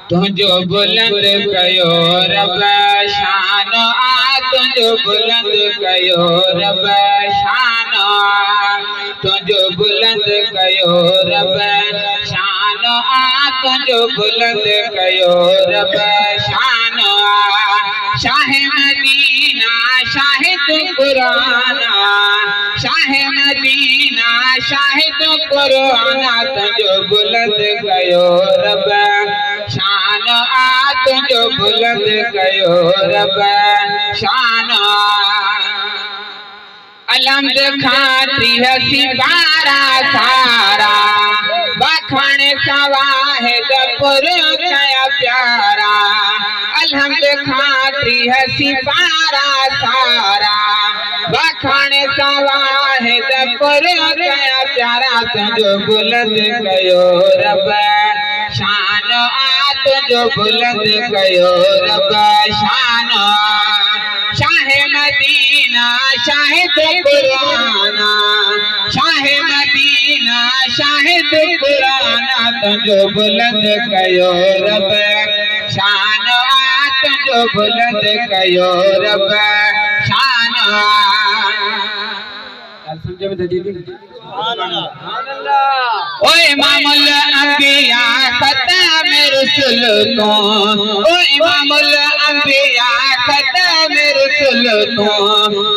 तुझो बुलंद कयो रब शान तुझो बुलंद कयो रब शान तुझो बुलंद कयो रब शान तुझो बुलंद कयो रब शान शाह मदीना शाहिद कुरान शाह मदीना शाहिद कुरान तुझो बुलंद कयो रब शान तुझो बुलंद कयो रब शान अलहमद खाती हसी बारा सारा बखान सवाहिद पुर कया प्यारा अलहमद खाती हसी बारा सारा बखान सवाहिद पुर कया प्यारा तुझो बुलंद कयो रब शान तुझो बुलंद कयो रब शान शाह मदीना शाहिद कुरान शाह मदीना शाहिद कुरान तुझो बुलंद कयो रब शान तुझो बुलंद कयो रब शान ओ इमामुल अंबिया खत्म रुसूल तो ओ इमामुल अंबिया खत्म रुसूल तो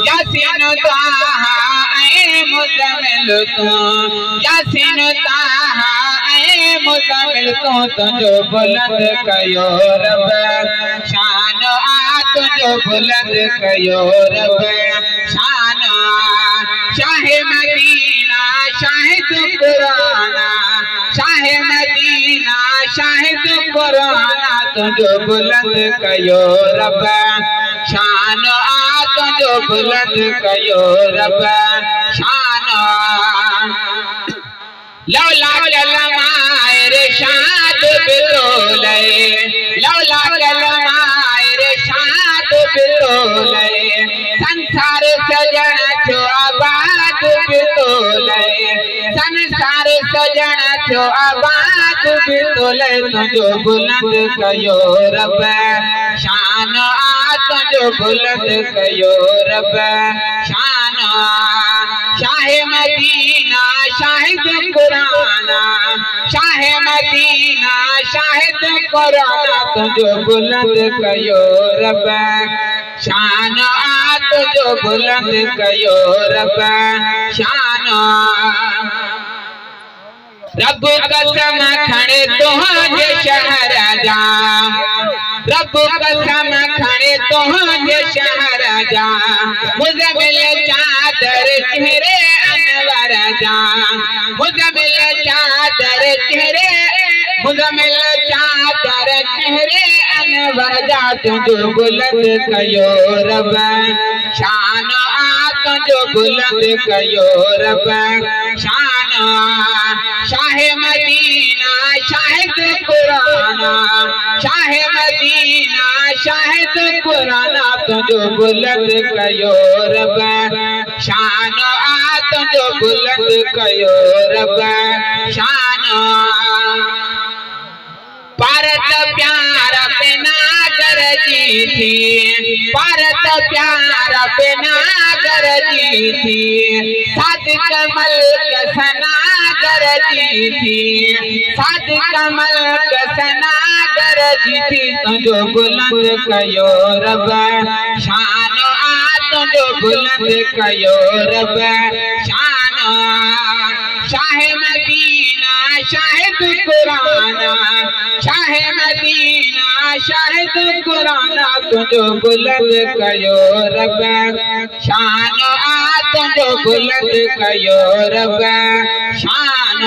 यासीन ताहा ऐ मुज़म्मिल तो यासीन ताहा ऐ मुज़म्मिल तो तुझो बुलंद कयो रब शान तुझो बुलंद कयो रब शान शाह मदीना शाहिद कुरान शाह मदीना शाहिद कुरान तुझो बुलंद कयो रब शान तुझो बुलंद कयो रब शान लौला कलमाए इरशाद बिलोले लौला कलमाए इरशाद बिलोले संसार सजन छो आबाद बिलोले संसार सजन छो आबाद बिलोले तुझो बुलंद कयो रब शान तुझो बुलंद कयो रब शान शाह मदीना शाहिद कुरान शाह मदीना शाहिद कुरान तुझो बुलंद कयो रब शान तुझो बुलंद कयो रब शान रब कसम खणे तुझे शहर जा रब कसम खणे तुझे शहर जा मुज़म्मिल चादर चेहरे अनवर जा मुज़म्मिल चादर चेहरे मुज़म्मिल चादर चेहरे अनवर जा तुझो बुलंद कयो रब शान तुझो बुलंद कयो रब शान शाह मदीना शाहिद कुरान शाह मदीना शाहिद कुरान तुझो बुलंद कयो रब शान तुझो बुलंद कयो रब शान भारत प्यार पे नागर जी थी भारत प्यार पे नागर जी थी सादिक मल्क सनागर जी थी सादिक मल्क सनागर जी थी तुझो बुलंद कयो रब शान तुझो बुलंद कयो रब शान शाह मदीना शाहिद कुरान शाह मदीना शाहिद कुरान तुझो बुलंद कयो रब शान तुझो बुलंद कयो रब शान